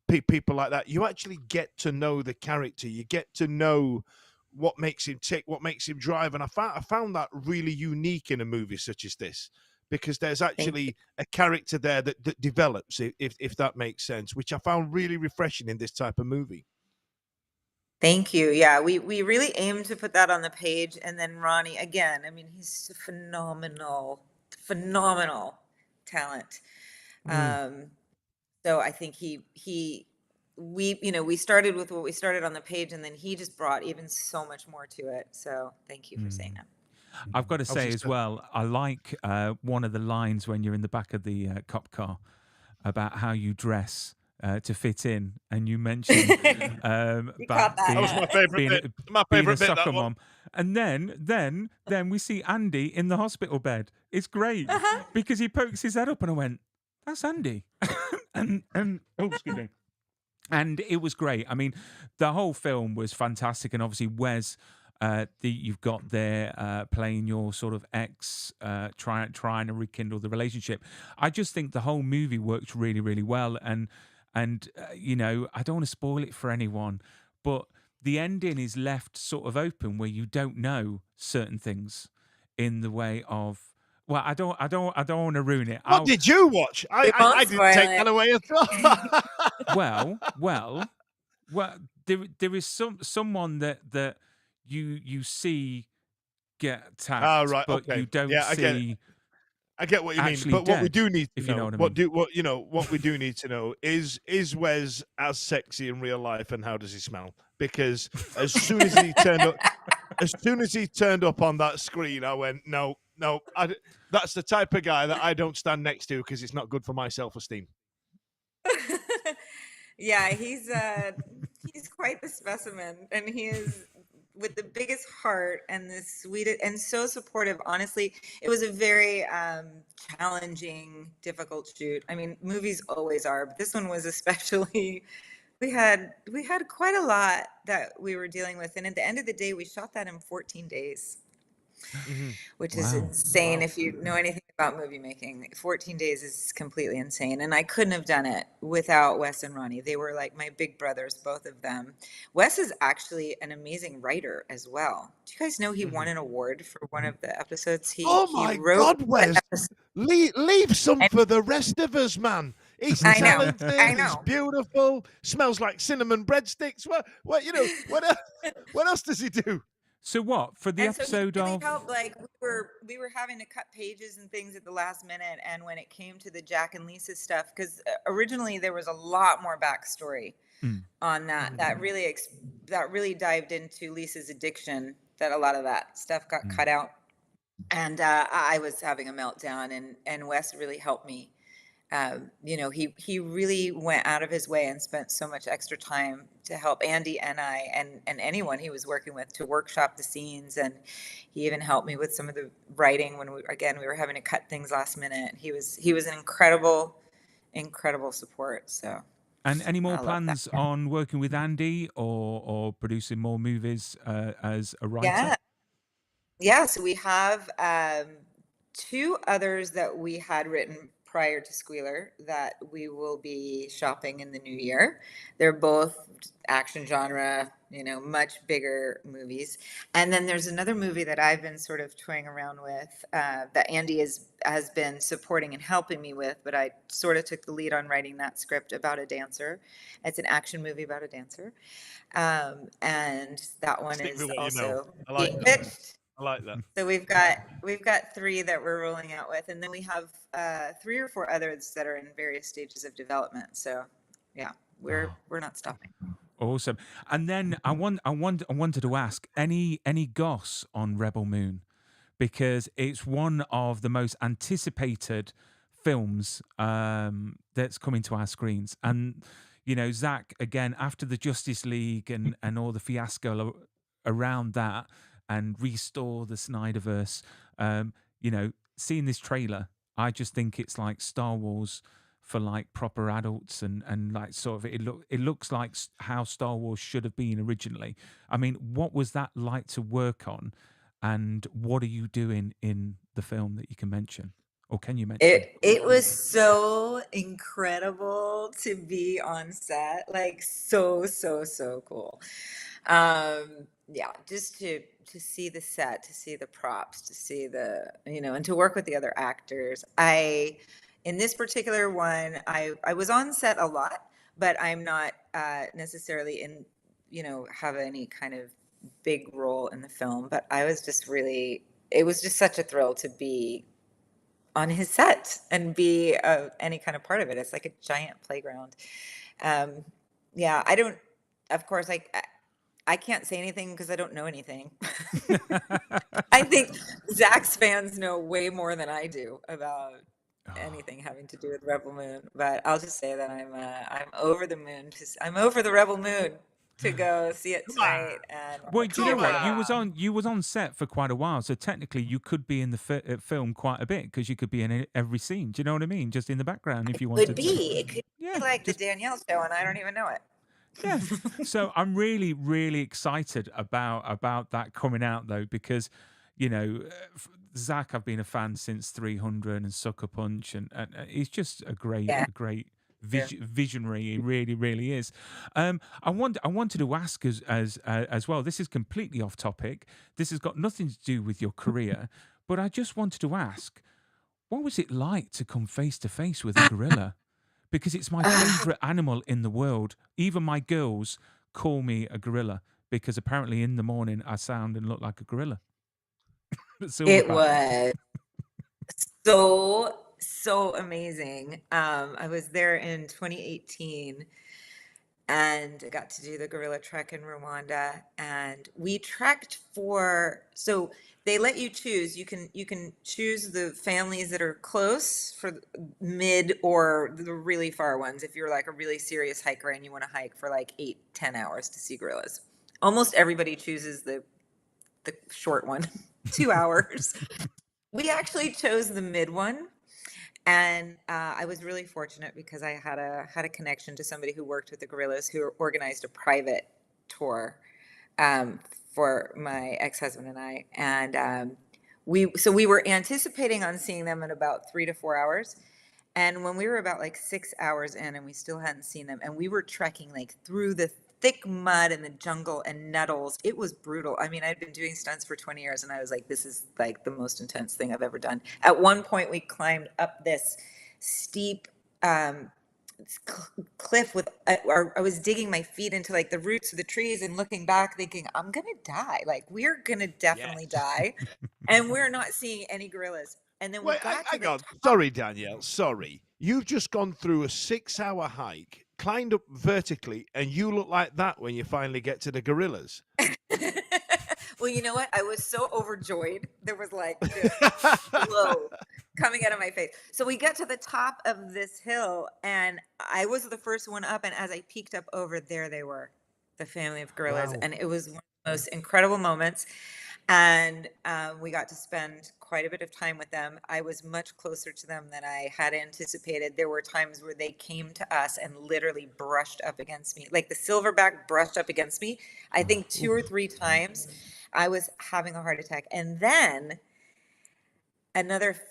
people like that. You actually get to know the character. You get to know what makes him tick, what makes him drive. And I found that really unique in a movie such as this, because there's actually a character there that develops, if that makes sense, which I found really refreshing in this type of movie. Thank you. Yeah, we really aim to put that on the page. And then Ronnie, again, I mean, he's a phenomenal talent. So I think we started with what we started on the page, and then he just brought even so much more to it. So thank you for saying that. I've got to say as well, I like one of the lines when you're in the back of the cop car about how you dress to fit in, and you mentioned caught that. That was my favorite bit. My favorite bit, that one. Mom. And then we see Andy in the hospital bed. It's great because he pokes his head up, and I went, "That's Andy," and oh, excuse me. And it was great. I mean, the whole film was fantastic, and obviously Wes, you've got there playing your sort of ex, trying to rekindle the relationship. I just think the whole movie worked really, really well, and I don't want to spoil it for anyone, but the ending is left sort of open where you don't know certain things in the way of. Well, I don't want to ruin it. What did you watch? I didn't take that away at all. well, there is someone that you see get attacked, but you don't see. I get what you mean, but what we do need to know, what we do need to know is Wes as sexy in real life, and how does he smell? Because as soon as he turned up on that screen, I went, no, that's the type of guy that I don't stand next to, because it's not good for my self-esteem. Yeah, he's quite the specimen, and he is with the biggest heart and the sweetest and so supportive. Honestly, it was a very challenging, difficult shoot. I mean, movies always are, but this one was especially. We had quite a lot that we were dealing with, and at the end of the day, we shot that in 14 days. Which is insane. If you know anything about movie making, 14 days is completely insane. And I couldn't have done it without Wes and Ronnie. They were like my big brothers, both of them. Wes is actually an amazing writer as well. Do you guys know he won an award for one of the episodes? He wrote God, Wes, leave some for the rest of us, man. He's talented. He's beautiful. Smells like cinnamon breadsticks. What else does he do? So what for the episode so he really helped, like we were having to cut pages and things at the last minute, and when it came to the Jack and Lisa stuff, because originally there was a lot more backstory on that really dived into Lisa's addiction, that a lot of that stuff got cut out. and I was having a meltdown, and Wes really helped me. You know, he really went out of his way and spent so much extra time to help Andy and I and anyone he was working with to workshop the scenes, and he even helped me with some of the writing when we were having to cut things last minute. He was an incredible support. So And any more I love that. plans on working with Andy or producing more movies as a writer? Yeah. Yeah, so we have two others that we had written prior to Squealer that we will be shopping in the new year. They're both action genre, you know, much bigger movies. And then there's another movie that I've been sort of toying around with that Andy has been supporting and helping me with, but I sort of took the lead on writing that script about a dancer. It's an action movie about a dancer. And that one Stick is with what you know. also I like being that. pitched. I like that. So we've got three that we're rolling out with, and then we have three or four others that are in various stages of development. So yeah, we're not stopping. Awesome. And then I wanted to ask any goss on Rebel Moon, because it's one of the most anticipated films that's coming to our screens. And you know, Zack, again, after the Justice League and all the fiasco around that, and restore the Snyderverse, you know, seeing this trailer, I just think it's like Star Wars for like proper adults, and like sort of it looks like how Star Wars should have been originally. I mean, what was that like to work on, and what are you doing in the film that you can mention, or can you mention? It was so incredible to be on set, like so cool. Yeah, just to see the set, to see the props, to see the, you know, and to work with the other actors. In this particular one, I was on set a lot, but I'm not necessarily in, you know, have any kind of big role in the film. But I was just really, it was just such a thrill to be on his set and be any kind of part of it. It's like a giant playground. Um, yeah, I don't. Of course, I can't say anything because I don't know anything. I think Zack's fans know way more than I do about anything having to do with Rebel Moon. But I'll just say that I'm over the moon. I'm over the Rebel Moon to go see it Come on. tonight. And Well, do you know what? You Come was on set for quite a while, so technically you could be in the film quite a bit, because you could be in every scene. Do you know what I mean? Just in the background if you wanted to. it could Yeah, be like just the Danielle show, and I don't even know it. yeah. So I'm really excited about that coming out, though, because you know, Zack, I've been a fan since 300 and Sucker Punch, and he's just a Yeah. great visionary. He really is. I wanted to ask as well. This is completely off topic. This has got nothing to do with your career, but I just wanted to ask, what was it like to come face to face with a gorilla? Because it's my favorite animal in the world. Even my girls call me a gorilla, because apparently in the morning I sound and look like a gorilla. It was so amazing. I was there in 2018 and I got to do the gorilla trek in Rwanda, and we trekked so they let you choose. You can choose the families that are close for mid or the really far ones if you're like a really serious hiker and you want to hike for like 8-10 hours to see gorillas. Almost everybody chooses the short one, 2 hours. We actually chose the mid one, and I was really fortunate because I had a connection to somebody who worked with the gorillas, who organized a private tour for my ex-husband and I, and we were anticipating on seeing them in about 3 to 4 hours. And when we were about like 6 hours in and we still hadn't seen them, and we were trekking like through the thick mud and the jungle and nettles, it was brutal. I mean, I'd been doing stunts for 20 years and I was like, this is like the most intense thing I've ever done. At one point, we climbed up this steep cliff with, or I was digging my feet into like the roots of the trees and looking back thinking, I'm going to die. Like, we're going to definitely die. And we're not seeing any gorillas. And then we Wait, got to hang the on. top. Sorry, Danielle. Sorry. You've just gone through a 6-hour hike, climbed up vertically, and you look like that when you finally get to the gorillas. Well, you know what? I was so overjoyed. There was like this glow coming out of my face. So we get to the top of this hill, and I was the first one up. And as I peeked up over, there they were, the family of gorillas. Wow. And it was one of the most incredible moments. And we got to spend quite a bit of time with them. I was much closer to them than I had anticipated. There were times where they came to us and literally brushed up against me, like the silverback brushed up against me. I think 2 or 3 times. I was having a heart attack. And then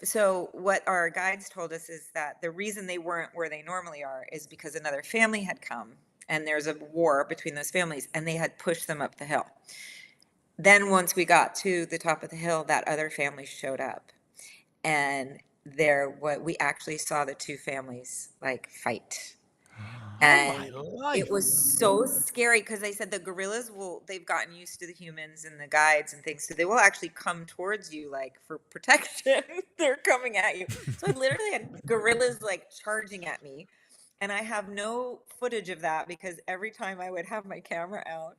so what our guides told us is that the reason they weren't where they normally are is because another family had come, and there's a war between those families, and they had pushed them up the hill. Then once we got to the top of the hill, that other family showed up, and we actually saw the 2 families like fight. And it was so scary because they said the gorillas they've gotten used to the humans and the guides and things. So they will actually come towards you like for protection. They're coming at you. So I literally had gorillas like charging at me. And I have no footage of that because every time I would have my camera out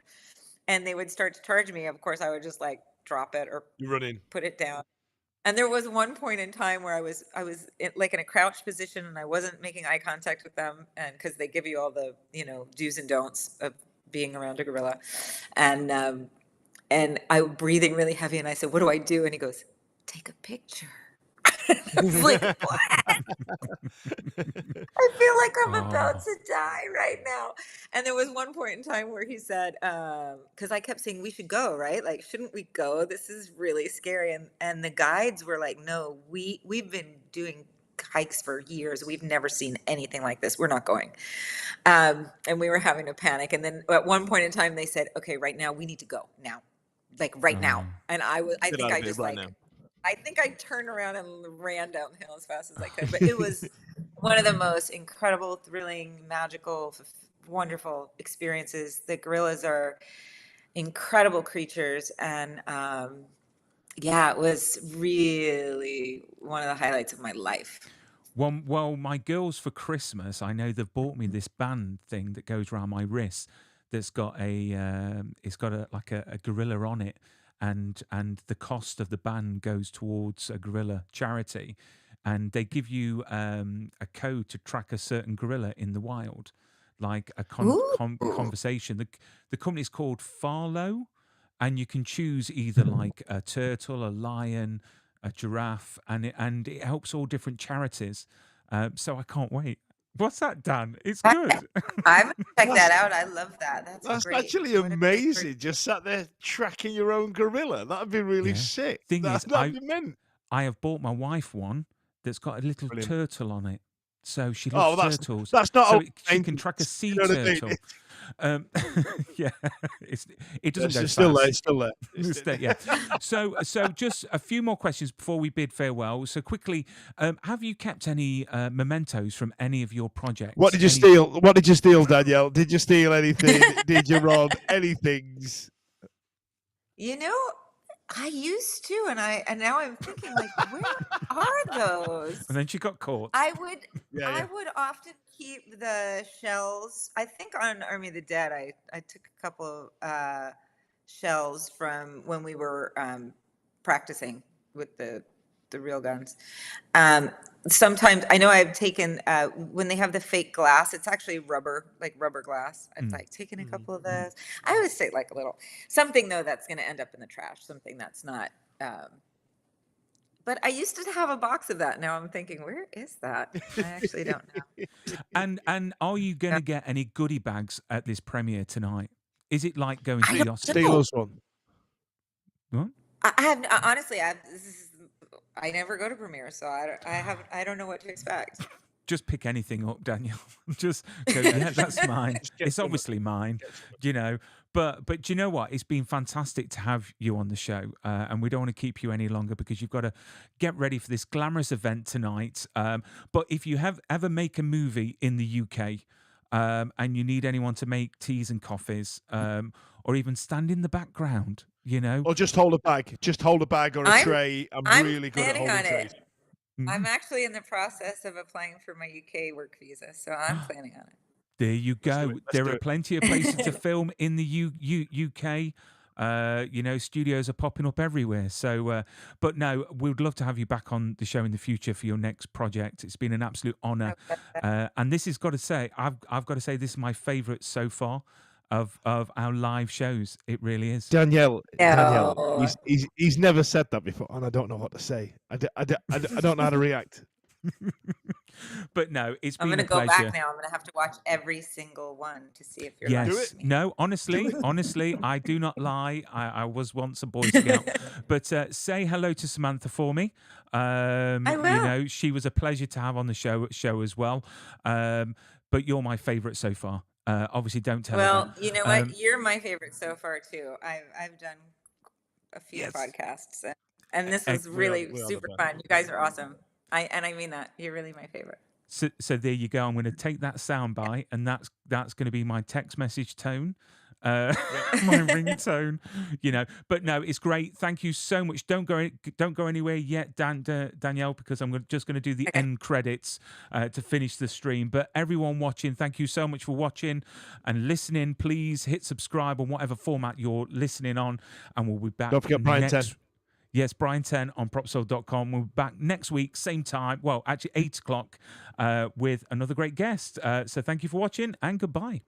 and they would start to charge me, of course, I would just like drop it or You run in. put it down. And there was one point in time where I was like in a crouched position and I wasn't making eye contact with them, and because they give you all the do's and don'ts of being around a gorilla, and I was breathing really heavy, and I said, "What do I do?" And he goes, "Take a picture." I was like, "What?" I feel like I'm about to die right now. And there was one point in time where he said, because I kept saying, we should go, right? Like, shouldn't we go? This is really scary. And the guides were like, no, we've been doing hikes for years. We've never seen anything like this. We're not going. And we were having a panic. And then at one point in time, they said, okay, right now, we need to go now. Like right now. And I think I just like, I think I turned around and ran down the hill as fast as I could. But it was one of the most incredible, thrilling, magical, wonderful experiences. The gorillas are incredible creatures. And yeah, it was really one of the highlights of my life. Well, my girls for Christmas, I know they've bought me this band thing that goes around my wrist that's got it's got a gorilla on it. And the cost of the band goes towards a gorilla charity, and they give you a code to track a certain gorilla in the wild, like a conversation. The company's called Farlow, and you can choose either like a turtle, a lion, a giraffe, and it helps all different charities. So I can't wait. What's that, Dan? It's good. I'm gonna check that out. I love that. That's great. Actually amazing. Just sat there tracking your own gorilla. That'd be really sick. Thing is, that'd be meant. I have bought my wife one that's got a little turtle on it. So she Oh, loves turtles. that's not. So she can track a sea turtle. Yeah, it doesn't go It's fast. still there. Yeah. So just a few more questions before we bid farewell. So quickly, have you kept any mementos from any of your projects? What did you steal? What did you steal, Danielle? Did you steal anything? Did you rob anything? I used to, and now I'm thinking like, where are those? And then she got caught. I would often keep the shells. I think on Army of the Dead, I took a couple of shells from when we were practicing with the real guns. Sometimes I know I've taken when they have the fake glass, it's actually rubber glass. I've like taken a couple of those. I always say like a little something though that's going to end up in the trash, something that's not. But I used to have a box of that. Now I'm thinking, where is that? I actually don't know. And are you going to get any goodie bags at this premiere tonight? Is it like going to the Oscars? Steal us one. What? I have honestly. I never go to premieres, so I don't know what to expect. Just pick anything up, Danielle. Just go, yeah, that's mine. It's obviously mine, But do you know what? It's been fantastic to have you on the show, and we don't want to keep you any longer because you've got to get ready for this glamorous event tonight. But if you ever make a movie in the UK, and you need anyone to make teas and coffees, or even stand in the background, or just hold a bag or a tray. I'm really good at holding trays. I'm actually in the process of applying for my UK work visa, so I'm planning on it. There you go. There are plenty of places to film in the UK. Studios are popping up everywhere. So, but no, we would love to have you back on the show in the future for your next project. It's been an absolute honor. And this has got to say, I've got to say, this is my favorite so far of our live shows. It really is. Danielle, No. he's never said that before, and I don't know what to say. I don't know how to react. But no, it's I'm been gonna a go pleasure. back now. I'm gonna have to watch every single one to see if you're Yes. lying to me. No, honestly, I do not lie. I was once a Boy Scout. But say hello to Samantha for me. I will. She was a pleasure to have on the show as well. But you're my favorite so far. Obviously, don't tell her Well, that. you know what? You're my favorite so far too. I've done a few Yes. podcasts, and this And was we are really the super best. fun. You guys are awesome. I mean that. You're really my favorite. so there you go. I'm going to take that soundbite, and that's going to be my text message tone. My ringtone, but no, it's great. Thank you so much. Don't go anywhere yet, Danielle, because I'm just going to do the end credits to finish the stream. But everyone watching, thank you so much for watching and listening. Please hit subscribe on whatever format you're listening on, and we'll be back. Don't forget Brian 10. Yes, Brian 10 on propsoul.com. We'll be back next week, same time. Well, actually 8 o'clock with another great guest. So thank you for watching, and goodbye.